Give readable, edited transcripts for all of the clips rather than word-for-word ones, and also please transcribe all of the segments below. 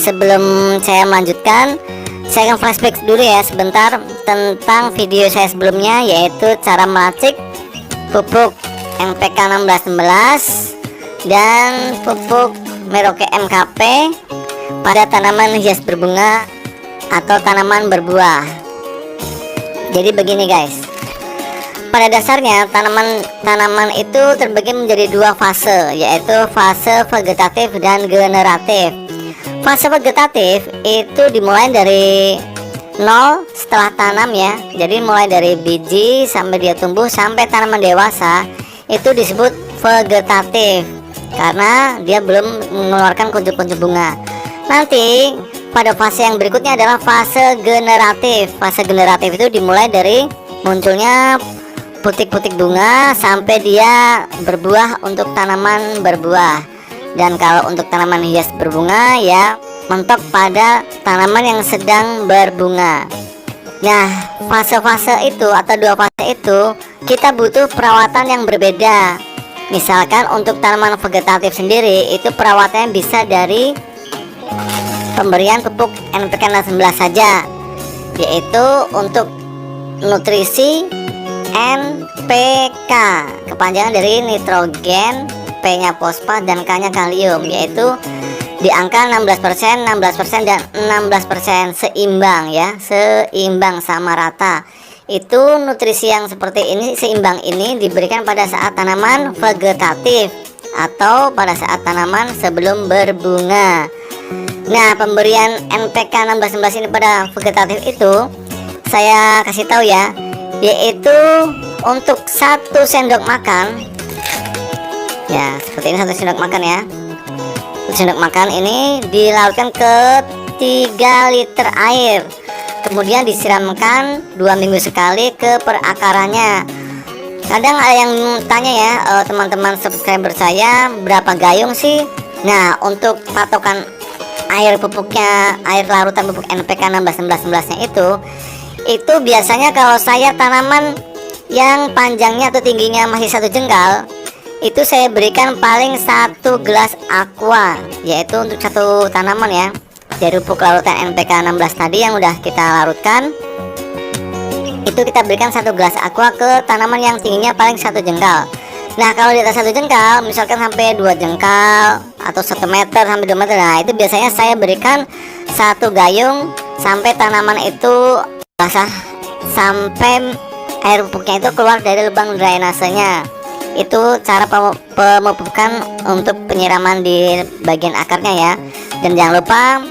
sebelum saya melanjutkan, saya akan flashback dulu ya sebentar tentang video saya sebelumnya, yaitu cara meracik pupuk NPK 1616 dan pupuk Merauke MKP pada tanaman hias berbunga atau tanaman berbuah. Jadi begini guys, pada dasarnya tanaman itu terbagi menjadi dua fase, yaitu fase vegetatif dan generatif. Fase vegetatif itu dimulai dari nol setelah tanam ya. Jadi mulai dari biji sampai dia tumbuh sampai tanaman dewasa itu disebut vegetatif karena dia belum mengeluarkan kuncup-kuncup bunga. Nanti pada fase yang berikutnya adalah fase generatif. Fase generatif itu dimulai dari munculnya putik-putik bunga sampai dia berbuah untuk tanaman berbuah. Dan kalau untuk tanaman hias berbunga ya mentok pada tanaman yang sedang berbunga. Nah, fase-fase itu atau dua fase itu kita butuh perawatan yang berbeda. Misalkan untuk tanaman vegetatif sendiri itu perawatannya bisa dari pemberian pupuk NPK 16 saja, yaitu untuk nutrisi NPK, kepanjangan dari nitrogen, P-nya fosfat dan K-nya kalium, yaitu di angka 16%, 16% dan 16% seimbang ya, seimbang sama rata. Itu nutrisi yang seperti ini, seimbang ini diberikan pada saat tanaman vegetatif atau pada saat tanaman sebelum berbunga. Nah, pemberian NPK 1616 ini pada vegetatif itu saya kasih tahu ya, yaitu untuk 1 sendok makan ya, seperti ini 1 sendok makan ya. 1 sendok makan ini dilarutkan ke 3 liter air, kemudian disiramkan 2 minggu sekali ke perakarannya. Kadang ada yang tanya ya, teman-teman subscriber saya, berapa gayung sih? Nah, untuk patokan air pupuknya, air larutan pupuk NPK 1616 nya itu biasanya kalau saya tanaman yang panjangnya atau tingginya masih 1 jengkal, itu saya berikan paling 1 gelas aqua, yaitu untuk 1 tanaman ya. Dari pupuk larutan NPK 16 tadi yang udah kita larutkan, itu kita berikan 1 gelas aqua ke tanaman yang tingginya paling 1 jengkal. Nah, kalau di atas 1 jengkal, misalkan sampai 2 jengkal atau 1 meter sampai 2 meter, nah itu biasanya saya berikan 1 gayung sampai tanaman itu basah, sampai air pupuknya itu keluar dari lubang drainasenya. Itu cara pemupukan untuk penyiraman di bagian akarnya ya. Dan jangan lupa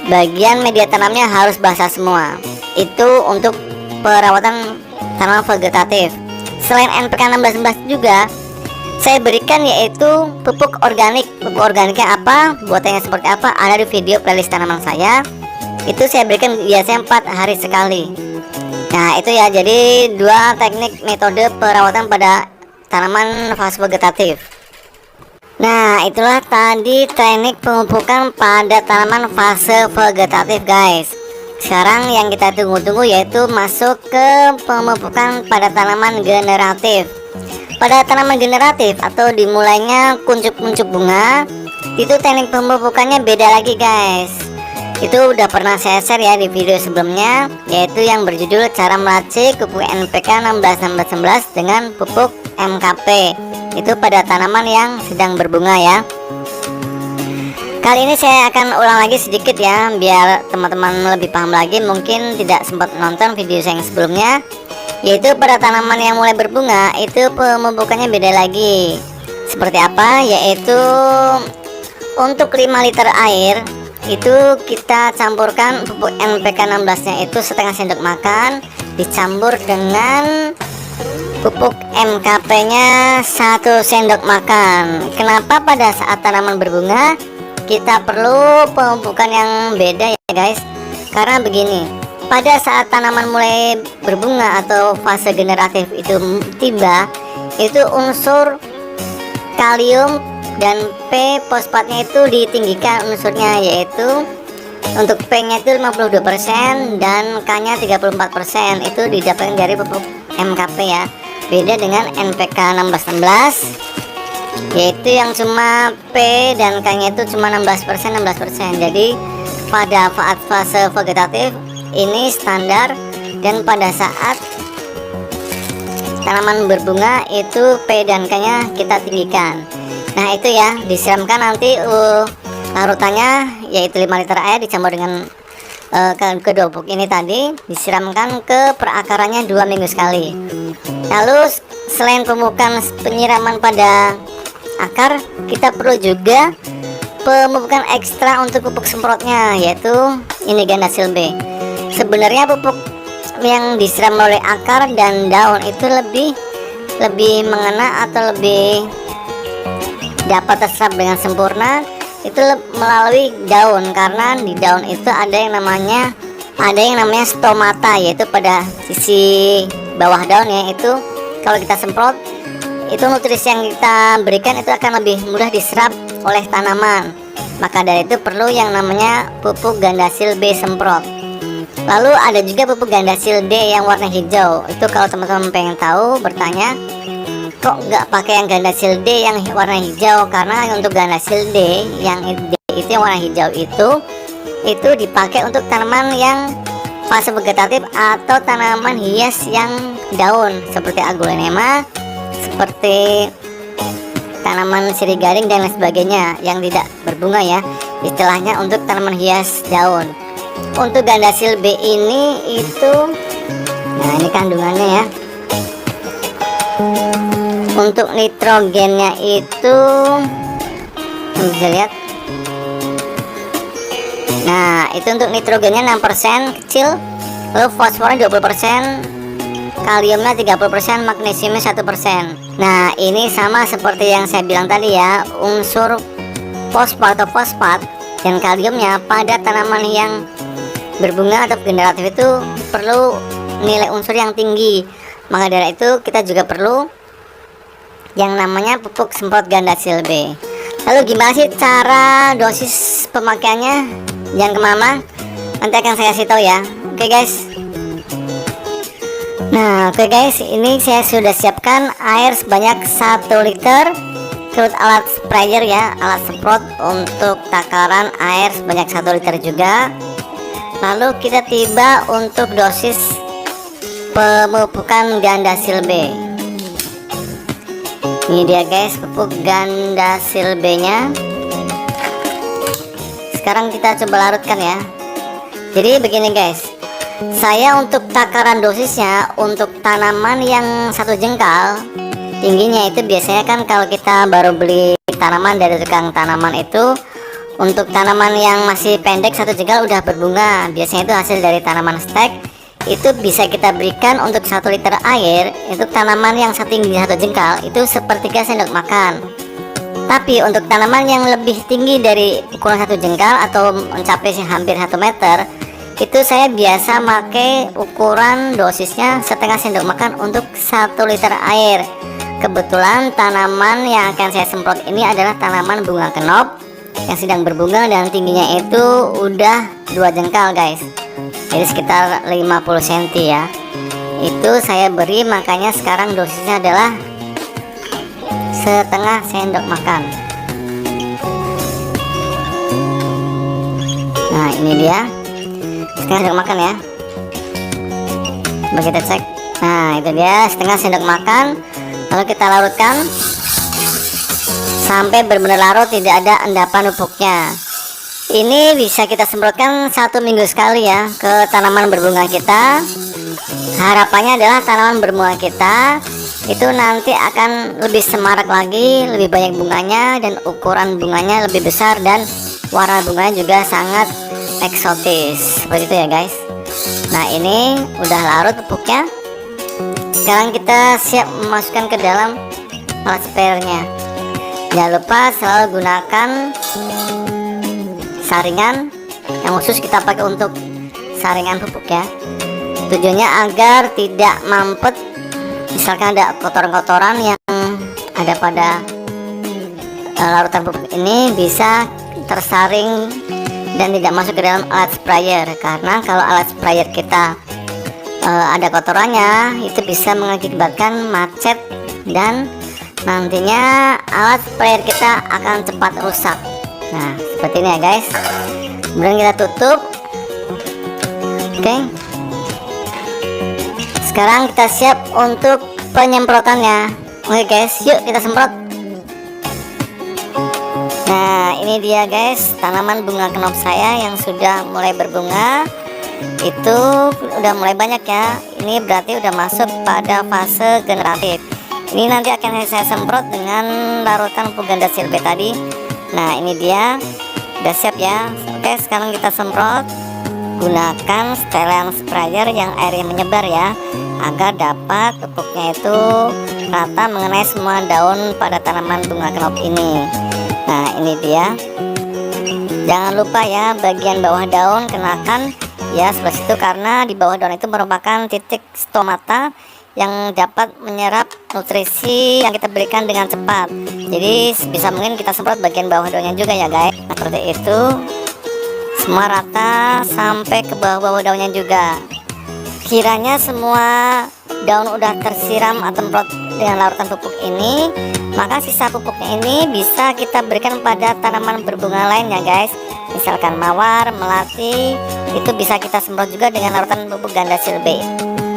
bagian media tanamnya harus basah semua. Itu untuk perawatan tanaman vegetatif. Selain NPK 1616 juga saya berikan yaitu pupuk organik. Pupuk organiknya apa, buatannya seperti apa, ada di video playlist tanaman saya. Itu saya berikan biasanya 4 hari sekali. Nah itu ya, jadi 2 teknik metode perawatan pada tanaman fase vegetatif. Nah, itulah tadi teknik pemupukan pada tanaman fase vegetatif guys. Sekarang yang kita tunggu-tunggu yaitu masuk ke pemupukan pada tanaman generatif. Pada tanaman generatif atau dimulainya kuncup-kuncup bunga, itu teknik pemupukannya beda lagi guys. Itu udah pernah saya share ya di video sebelumnya, yaitu yang berjudul cara meracik pupuk NPK 1616 dengan pupuk MKP. Itu pada tanaman yang sedang berbunga ya. Kali ini saya akan ulang lagi sedikit ya, biar teman-teman lebih paham lagi, mungkin tidak sempat nonton video saya yang sebelumnya. Yaitu pada tanaman yang mulai berbunga, itu pemupukannya beda lagi. Seperti apa? Yaitu untuk 5 liter air itu kita campurkan pupuk NPK 16 nya itu setengah sendok makan, dicampur dengan pupuk MKP nya 1 sendok makan. Kenapa pada saat tanaman berbunga kita perlu pemupukan yang beda ya guys? Karena begini, pada saat tanaman mulai berbunga atau fase generatif itu tiba, itu unsur kalium dan P fosfatnya itu ditinggikan unsurnya, yaitu untuk P nya itu 52% dan K nya 34%. Itu didapatkan dari pupuk MKP ya. Beda dengan NPK 1616 yaitu yang cuma P dan K nya itu cuma 16%. Jadi pada fase vegetatif ini standar, dan pada saat tanaman berbunga itu P dan K nya kita tinggikan. Nah itu ya, disiramkan nanti larutannya yaitu 5 liter air dicampur dengan kedua pupuk ini tadi, disiramkan ke perakarannya 2 minggu sekali. Lalu selain pemupukan penyiraman pada akar, kita perlu juga pemupukan ekstra untuk pupuk semprotnya, yaitu ini Gandasil B. Sebenarnya pupuk yang disiram oleh akar dan daun itu lebih mengena atau lebih dapat terserap dengan sempurna itu melalui daun, karena di daun itu ada yang namanya stomata, yaitu pada sisi bawah daun ya. Itu kalau kita semprot, itu nutrisi yang kita berikan itu akan lebih mudah diserap oleh tanaman. Maka dari itu perlu yang namanya pupuk Gandasil B semprot. Lalu ada juga pupuk Gandasil D yang warna hijau. Itu kalau teman-teman pengen tahu, bertanya kok nggak pakai yang Gandasil D yang warna hijau, karena untuk Gandasil D yang itu yang warna hijau itu dipakai untuk tanaman yang fase vegetatif atau tanaman hias yang daun seperti Aglaonema, seperti tanaman sirih garing dan lain sebagainya yang tidak berbunga ya, istilahnya untuk tanaman hias daun. Untuk Gandasil B ini itu, nah ini kandungannya ya. Untuk nitrogennya itu bisa lihat. Nah itu untuk nitrogennya 6% kecil, lalu fosfornya 20%, kaliumnya 30%, magnesiumnya 1%. Nah ini sama seperti yang saya bilang tadi ya, unsur fosfor atau fosfat dan kaliumnya pada tanaman yang berbunga atau generatif itu perlu nilai unsur yang tinggi. Maka dari itu kita juga perlu yang namanya pupuk semprot Gandasil B. Lalu gimana sih cara dosis pemakaiannya? Jangan kemana, nanti akan saya kasih tahu ya. Oke guys. Nah oke guys, ini saya sudah siapkan air sebanyak 1 liter, terus alat sprayer ya, alat semprot untuk takaran air sebanyak 1 liter juga. Lalu kita tiba untuk dosis pemupukan Gandasil B. Ini dia guys, pupuk Gandasil B nya. Sekarang kita coba larutkan ya. Jadi begini guys, saya untuk takaran dosisnya untuk tanaman yang 1 jengkal tingginya itu biasanya kan kalau kita baru beli tanaman dari tukang tanaman itu, untuk tanaman yang masih pendek 1 jengkal udah berbunga, biasanya itu hasil dari tanaman stek, itu bisa kita berikan untuk 1 liter air. Untuk tanaman yang setinggi 1 jengkal itu 1/3 sendok makan. Tapi untuk tanaman yang lebih tinggi dari ukuran 1 jengkal atau mencapai hampir 1 meter, itu saya biasa pakai ukuran dosisnya 1/2 sendok makan untuk 1 liter air. Kebetulan tanaman yang akan saya semprot ini adalah tanaman bunga kenop yang sedang berbunga dan tingginya itu udah 2 jengkal guys, jadi sekitar 50 cm ya. Itu saya beri, makanya sekarang dosisnya adalah 1/2 sendok makan. Nah ini dia 1/2 sendok makan ya. Coba kita cek. Nah itu dia 1/2 sendok makan. Lalu kita larutkan sampai benar-benar larut, tidak ada endapan pupuknya. Ini bisa kita semprotkan 1 minggu sekali ya ke tanaman berbunga kita. Harapannya adalah tanaman berbunga kita itu nanti akan lebih semarak lagi, lebih banyak bunganya, dan ukuran bunganya lebih besar, dan warna bunganya juga sangat eksotis seperti itu ya guys. Nah ini udah larut pupuknya. Sekarang kita siap memasukkan ke dalam alat sprayernya. Jangan lupa selalu gunakan saringan yang khusus kita pakai untuk saringan pupuk ya. Tujuannya agar tidak mampet, misalkan ada kotoran-kotoran yang ada pada larutan pupuk ini bisa tersaring dan tidak masuk ke dalam alat sprayer. Karena kalau alat sprayer kita ada kotorannya, itu bisa mengakibatkan macet dan nantinya alat sprayer kita akan cepat rusak. Nah, seperti ini ya guys. Kemudian kita tutup. Oke. Sekarang kita siap untuk penyemprotannya. Oke guys, yuk kita semprot. Nah, ini dia guys, tanaman bunga kenop saya yang sudah mulai berbunga. Itu udah mulai banyak ya. Ini berarti udah masuk pada fase generatif. Ini nanti akan saya semprot dengan larutan pupuk ganda silbe tadi. Nah, ini dia, udah siap ya. Oke, sekarang kita semprot. Gunakan setelan sprayer yang airnya menyebar ya, agar dapat pupuknya itu rata mengenai semua daun pada tanaman bunga kenop ini. Nah, ini dia. Jangan lupa ya, bagian bawah daun kenakan ya sebelah situ, karena di bawah daun itu merupakan titik stomata yang dapat menyerap nutrisi yang kita berikan dengan cepat. Jadi bisa mungkin kita semprot bagian bawah daunnya juga ya guys. Nah, seperti itu, semua rata sampai ke bawah-bawah daunnya juga. Kiranya semua daun udah tersiram atau semprot dengan larutan pupuk ini, maka sisa pupuknya ini bisa kita berikan pada tanaman berbunga lainnya guys. Misalkan mawar, melati, itu bisa kita semprot juga dengan larutan pupuk ganda silbe.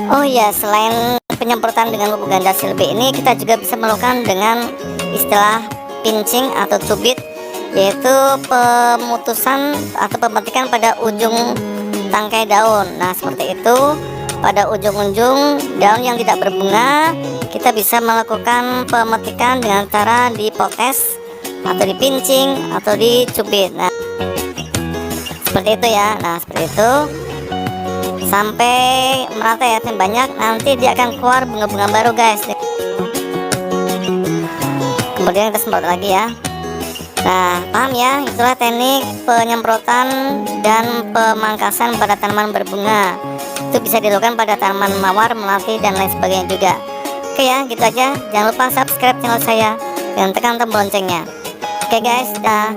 Oh ya, selain penyemprotan dengan pupuk ganda silbe ini, kita juga bisa melakukan dengan istilah pinching atau cubit, yaitu pemutusan atau pemetikan pada ujung tangkai daun. Nah, seperti itu, pada ujung-ujung daun yang tidak berbunga, kita bisa melakukan pemetikan dengan cara dipotes atau dipincing atau dicubit. Nah, seperti itu ya. Nah, seperti itu sampai merata ya, banyak, nanti dia akan keluar bunga-bunga baru guys. Kemudian kita semprot lagi ya. Nah, paham ya, itulah teknik penyemprotan dan pemangkasan pada tanaman berbunga. Itu bisa dilakukan pada tanaman mawar, melati, dan lain sebagainya juga. Oke ya, gitu aja. Jangan lupa subscribe channel saya dan tekan tombol loncengnya. Oke guys, dah.